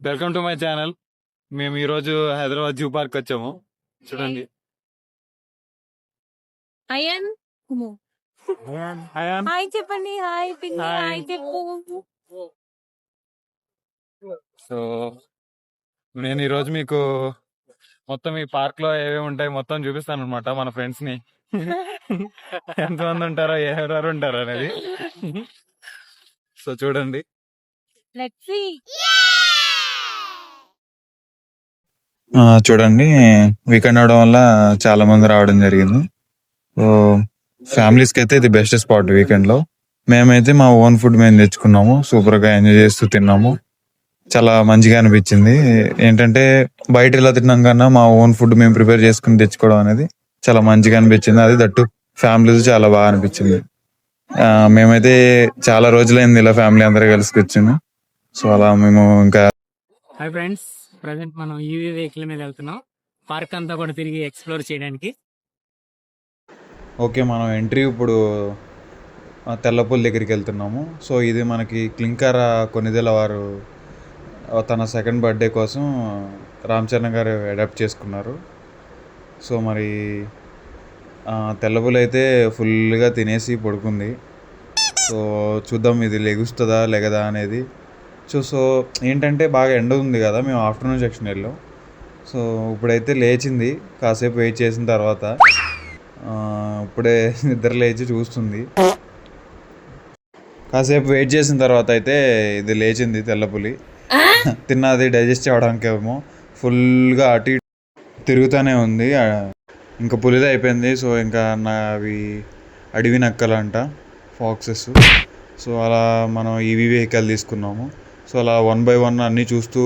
Welcome to my channel. మేము ఈరోజు Hyderabad zoo park వచ్చాము. చూడండి. అయాన్ హాయ్ చెప్పండి. హాయ్ పిన్ని. హాయ్ చెప్పు. సో నేను ఈరోజు మీకు మొత్తం ఈ పార్క్ లో ఏమేమి ఉంటాయి మొత్తం చూపిస్తాను అనమాట. మన ఫ్రెండ్స్ ని ఎంతమంది ఉంటారో ఎవరెవరు ఉంటారో అనేది. సో చూడండి. Let's see. చూడండి, వీకెండ్ అవడం వల్ల చాలా మంది రావడం జరిగింది. సో ఫ్యామిలీస్ కి అయితే ఇది బెస్ట్ స్పాట్ వీకెండ్ లో. మేమైతే మా ఓన్ ఫుడ్ మేము తెచ్చుకున్నాము. సూపర్ గా ఎంజాయ్ చేస్తూ తిన్నాము. చాలా మంచిగా అనిపించింది. ఏంటంటే బయట ఇలా తిన్నాం కన్నా మా ఓన్ ఫుడ్ మేము ప్రిపేర్ చేసుకుని తెచ్చుకోవడం అనేది చాలా మంచిగా అనిపించింది. అది దట్టు ఫ్యామిలీస్ చాలా బాగా అనిపించింది. మేమైతే చాలా రోజులైంది ఇలా ఫ్యామిలీ అందరూ కలిసి వచ్చింది. సో అలా మేము ఇంకా హాయ్ ఫ్రెండ్స్, ప్రజెంట్ మనం ఈవీ వెహికల్ మీద వెళ్తున్నాం పార్క్ అంతా కూడా తిరిగి ఎక్స్ప్లోర్ చేయడానికి. ఓకే, మనం ఎంట్రీ ఇప్పుడు తెల్లపూల్ దగ్గరికి వెళ్తున్నాము. సో ఇది మనకి క్లింకర్ కొనిదెల వారు తన సెకండ్ బర్త్డే కోసం రామ్ చరణ్ గారు అడాప్ట్ చేసుకున్నారు. సో మరి తెల్లపూల్ అయితే ఫుల్గా తినేసి పడుకుంది. సో చూద్దాం ఇది లెగుస్తుందా లెగదా అనేది. సో ఏంటంటే బాగా ఎండ ఉంది కదా, మేము ఆఫ్టర్నూన్ సెక్షన్ వెళ్ళాం. సో ఇప్పుడైతే లేచింది. కాసేపు వెయిట్ చేసిన తర్వాత ఇప్పుడే నిద్ర లేచి చూస్తుంది. కాసేపు వెయిట్ చేసిన తర్వాత అయితే ఇది లేచింది తెల్లపులి. తిన్నది డైజెస్ట్ అవ్వడానికి ఏమో ఫుల్గా అటు ఇటు తిరుగుతూనే ఉంది. ఇంకా పులిది అయిపోయింది. సో ఇంకా అవి అడవి నక్కలంట, ఫాక్సెస్. సో అలా మనం ఈవీ వెహికల్ తీసుకున్నాము. సో అలా 1 by 1 అన్నీ చూస్తూ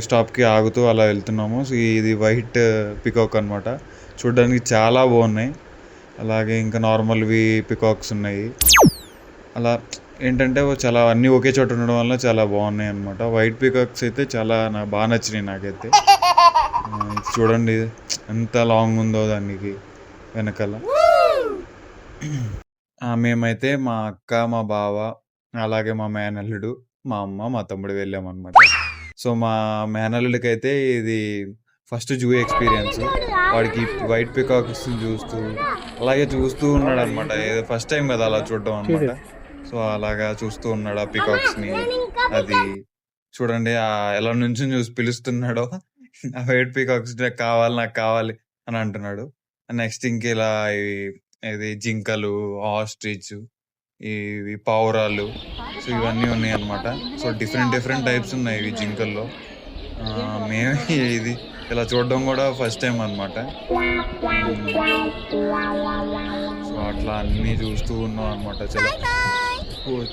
స్టాప్కి ఆగుతూ అలా వెళ్తున్నాము. సో ఇది వైట్ పికాక్ అనమాట. చూడడానికి చాలా బాగున్నాయి. అలాగే ఇంకా నార్మల్వి పికాక్స్ ఉన్నాయి. అలా ఏంటంటే చాలా అన్నీ ఒకే చోట ఉండడం వల్ల చాలా బాగున్నాయి అనమాట. వైట్ పికాక్స్ అయితే చాలా బాగా నచ్చినాయి నాకైతే. చూడండి ఎంత లాంగ్ ఉందో దానికి వెనకాల. మేమైతే మా అక్క, మా బావ, అలాగే మా మేనల్లుడు, మా అమ్మ, మా తమ్ముడు వెళ్ళామన్నమాట. సో మా మేనల్లుడికి అయితే ఇది ఫస్ట్ జూ ఎక్స్పీరియన్స్. వాడికి వైట్ పికాక్స్ చూస్తూ అలాగే చూస్తూ ఉన్నాడు అనమాట. ఫస్ట్ టైం కదా అలా చూడడం అనమాట. సో అలాగా చూస్తూ ఉన్నాడు ఆ పికాక్స్ని. అది చూడండి ఎలా నుంచి చూసి పిలుస్తున్నాడో. ఆ వైట్ పికాక్స్ నాకు కావాలి అని అంటున్నాడు. నెక్స్ట్ ఇంక ఇలా ఇది జింకలు, ఆస్ట్రిచ్, ఇవి పావురాలు, సో ఇవన్నీ ఉన్నాయి అనమాట. సో డిఫరెంట్ టైప్స్ ఉన్నాయి ఇవి జింకల్లో. మేమే ఇది ఇలా చూడడం కూడా ఫస్ట్ టైం అనమాట. సో అట్లా అన్నీ చూస్తూ ఉన్నాం అనమాట.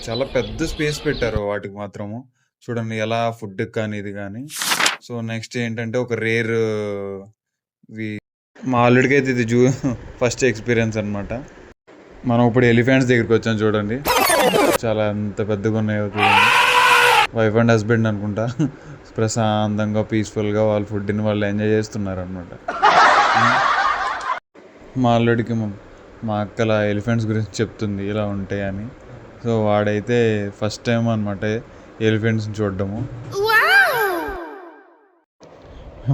చాలా పెద్ద స్పేస్ పెట్టారు వాటికి మాత్రము. చూడండి ఎలా ఫుడ్ కానీ ఇది కానీ. సో నెక్స్ట్ ఏంటంటే ఒక రేర్ మా ఆల్రెడీకి అయితే ఇది ఫస్ట్ ఎక్స్పీరియన్స్ అనమాట. మనం ఇప్పుడు ఎలిఫెంట్స్ దగ్గరికి వచ్చాం. చూడండి చాలా ఎంత పెద్దగా ఉన్నాయో చూడండి. వైఫ్ అండ్ హస్బెండ్ అనుకుంటా ప్రశాంతంగా పీస్ఫుల్గా వాళ్ళ ఫుడ్ని వాళ్ళు ఎంజాయ్ చేస్తున్నారు అనమాట. మా ఆల్రెడీకి మా అక్కల ఎలిఫెంట్స్ గురించి చెప్తుంది ఇలా ఉంటాయని. సో వాడైతే ఫస్ట్ టైం అనమాట ఎలిఫెంట్స్ని చూడడము.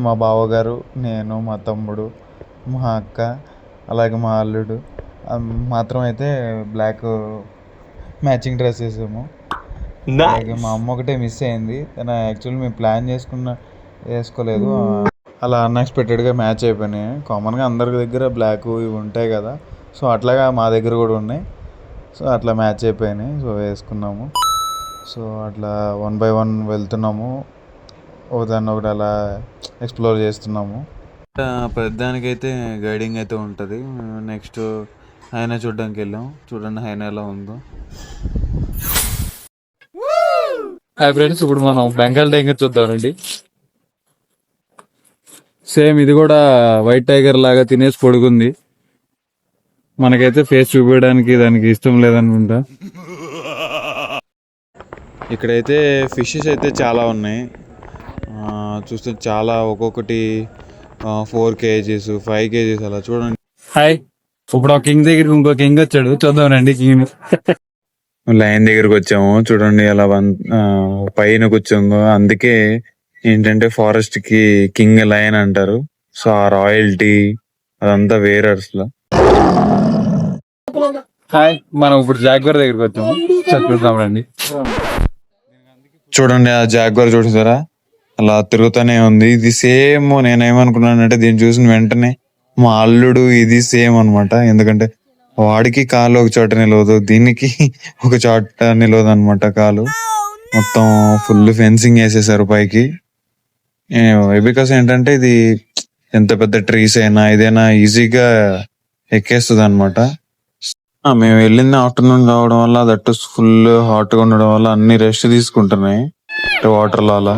మా బావగారు, నేను, మా తమ్ముడు, మా అక్క, అలాగే మా అల్లుడు మాత్రం అయితే బ్లాక్ మ్యాచింగ్ డ్రెస్ వేసాము. అలాగే మా అమ్మ ఒకటే మిస్ అయింది. తను యాక్చువల్లీ మేము ప్లాన్ వేసుకోలేదు. అలా అన్ఎక్స్పెక్టెడ్గా మ్యాచ్ అయిపోయినాయి. కామన్గా అందరి దగ్గర బ్లాక్ ఇవి ఉంటాయి కదా. సో అట్లాగా మా దగ్గర కూడా ఉన్నాయి. సో అట్లా మ్యాచ్ అయిపోయినాయి. సో వేసుకున్నాము. సో అట్లా 1 by 1 వెళ్తున్నాము. ఒకదాన్ని ఒకటి అలా ఎక్స్ప్లోర్ చేస్తున్నాము. పెద్దానికైతే గైడింగ్ అయితే ఉంటుంది. నెక్స్ట్ హైనా చూడడానికి వెళ్ళాం. చూడండి హైనా ఎలా ఉందో. హాయ్ ఫ్రెండ్స్, ఇప్పుడు మనం బెంగాల్ టైగర్ చూద్దామండి. సేమ్ ఇది కూడా వైట్ టైగర్ లాగా తినేసి పడుకుంది. మనకైతే ఫేస్ చూపించడానికి దానికి ఇష్టం లేదనుకుంటా. ఇక్కడైతే ఫిషెస్ అయితే చాలా ఉన్నాయి. చూస్తే చాలా ఒక్కొక్కటి 4 kgs 5 kgs అలా. చూడండి. హాయ్, ఇప్పుడు ఒక కింగ్ దగ్గరికి ఇంకో కింగ్ వచ్చాడు. చూద్దాం రండి కింగ్. లైన్ దగ్గరికి వచ్చాము చూడండి అలా పైన కూర్చోంగో అందుకే ఏంటంటే ఫారెస్ట్ కి కింగ్ లయన్ అంటారు. సో ఆ రాయల్టీ అదంతా వేరే అసలు. హాయ్, మనం ఇప్పుడు జాగ్వర్ దగ్గరికి వచ్చాము. చూద్దాం రండి. చూడండి ఆ జాగ్వర్ చూసారా అలా తిరుగుతూనే ఉంది. ఇది సేమ్ నేనేమనుకున్నానంటే దీన్ని చూసిన వెంటనే మా అల్లుడు ఇది సేమ్ అన్నమాట. ఎందుకంటే వాడికి కాలు ఒక చోట నిలవదు, దీనికి ఒక చోట నిలవదు అనమాట కాలు. మొత్తం ఫుల్ ఫెన్సింగ్ వేసేసారు పైకి. బికాస్ ఏంటంటే ఇది ఎంత పెద్ద ట్రీస్ అయినా ఇదైనా ఈజీగా ఎక్కేస్తుంది అనమాట. మేము వెళ్ళింది ఆఫ్టర్నూన్ కావడం వల్ల దట్టు ఫుల్ హాట్ గా ఉండడం వల్ల అన్ని రెస్ట్ తీసుకుంటున్నాయి వాటర్ లో అలా.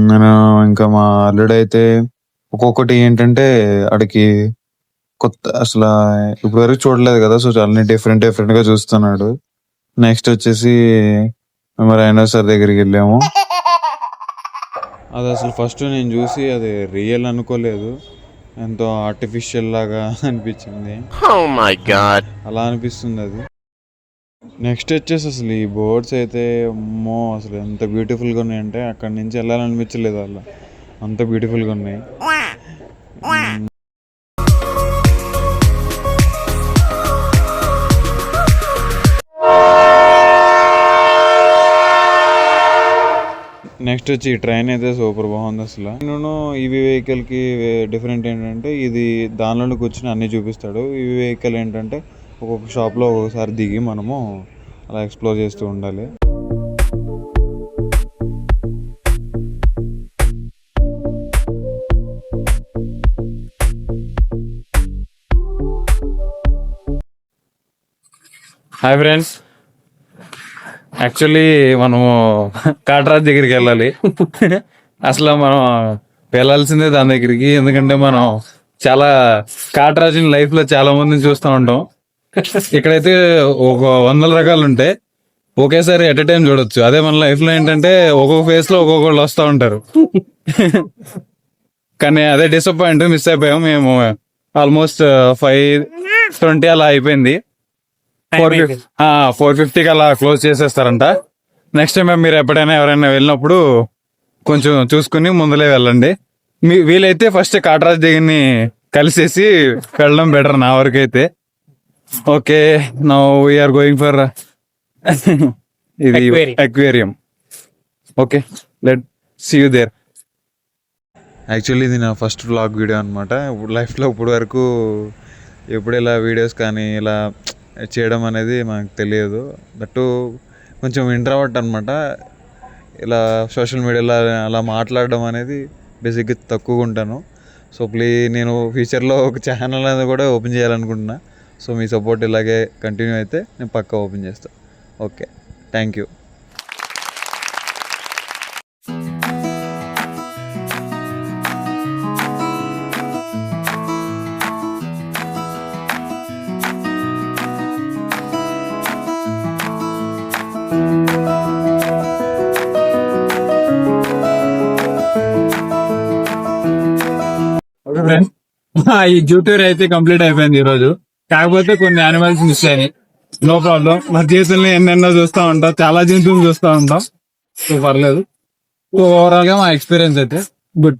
నేను ఇంకా మా అల్లుడు అయితే ఒక్కొక్కటి ఏంటంటే ఆడికి కొత్త అసలు ఇప్పుడు వరకు చూడలేదు కదా, సో అన్ని డిఫరెంట్ డిఫరెంట్ గా చూస్తున్నాడు. నెక్స్ట్ వచ్చేసి మేము రైనోసర్ దగ్గరికి వెళ్ళాము. అది అసలు ఫస్ట్ నేను చూసి అది రియల్ అనుకోలేదు, ఎంతో ఆర్టిఫిషియల్ లాగా అనిపించింది. అలా అనిపిస్తుంది అది. నెక్స్ట్ వచ్చేసి అసలు ఈ బోర్డ్స్ అయితే అమ్మో అసలు ఎంత బ్యూటిఫుల్ గా ఉన్నాయంటే అక్కడి నుంచి వెళ్ళాలనిపించలేదు అలా, అంత బ్యూటిఫుల్ గా ఉన్నాయి. నెక్స్ట్ వచ్చి ఈ ట్రైన్ అయితే సూపర్ బాగుంది అసలు. నేను ఈవీ వెహికల్ కి డిఫరెంట్ ఏంటంటే ఇది దానిలో కూర్చొని అన్ని చూపిస్తాడు. ఈవీ వెహికల్ ఏంటంటే ఒక్కొక్క షాప్ లో ఒక్కొక్కసారి దిగి మనము అలా ఎక్స్ప్లోర్ చేస్తూ ఉండాలి. హాయ్ ఫ్రెండ్స్, యాక్చువల్లీ మనము కాట్రాజ్ దగ్గరికి వెళ్ళాలి. అసలు మనం వెళ్ళాల్సిందే దాని దగ్గరికి, ఎందుకంటే మనం చాలా కాట్రాజ్ లైఫ్ లో చాలా మందిని చూస్తూ ఉంటాం. ఇక్కడైతే ఒక 100 రకాలు ఉంటాయి, ఒకేసారి ఎట్ ఎ టైం చూడొచ్చు. అదే మన లైఫ్ లో ఏంటంటే ఒక్కొక్క ఫేస్ లో ఒక్కొక్కళ్ళు వస్తూ ఉంటారు. కానీ అదే డిసప్పాయింట్, మిస్ అయిపోయాం మేము. ఆల్మోస్ట్ 5:20 అలా అయిపోయింది. 4:50కి అలా క్లోజ్ చేసేస్తారంట. నెక్స్ట్ టైం మీరు ఎప్పుడైనా ఎవరైనా వెళ్ళినప్పుడు కొంచెం చూసుకుని ముందులే వెళ్ళండి. వీలైతే ఫస్ట్ కాట్రాజ్ దగ్గరని కలిసేసి వెళ్ళడం బెటర్ నా వరకు అయితే. Okay, now we're going for ఇది aquarium. Okay, let see you there. Actually ఇది నా ఫస్ట్ వ్లాగ్ వీడియో అనమాట. లైఫ్లో ఇప్పుడు వరకు ఎప్పుడు ఇలా వీడియోస్ కానీ ఇలా చేయడం అనేది మనకు తెలియదు. దట్టు కొంచెం ఇంట్రావర్ట్ అనమాట. ఇలా సోషల్ మీడియాలో అలా మాట్లాడడం అనేది బేసిక్గా తక్కువగా ఉంటాను. సో నేను ఫ్యూచర్లో ఒక ఛానల్ అనేది కూడా ఓపెన్ చేయాలనుకుంటున్నా. సో మీ సపోర్ట్ ఇలాగే కంటిన్యూ అయితే నేను పక్కా ఓపెన్ చేస్తాను. Okay, thank you. ఈ జూ టూర్ అయితే కంప్లీట్ అయిపోయింది ఈ రోజు. కాకపోతే కొన్ని యానిమల్స్ మిస్ అయినాయి. నో ప్రాబ్లం, మన జీవితంలో ఎన్నెన్నో చూస్తూ ఉంటాం, చాలా జంతువులు చూస్తూ ఉంటాం. సో పర్లేదు. ఓవరాల్ గా మా ఎక్స్పీరియన్స్ అయితే గుడ్.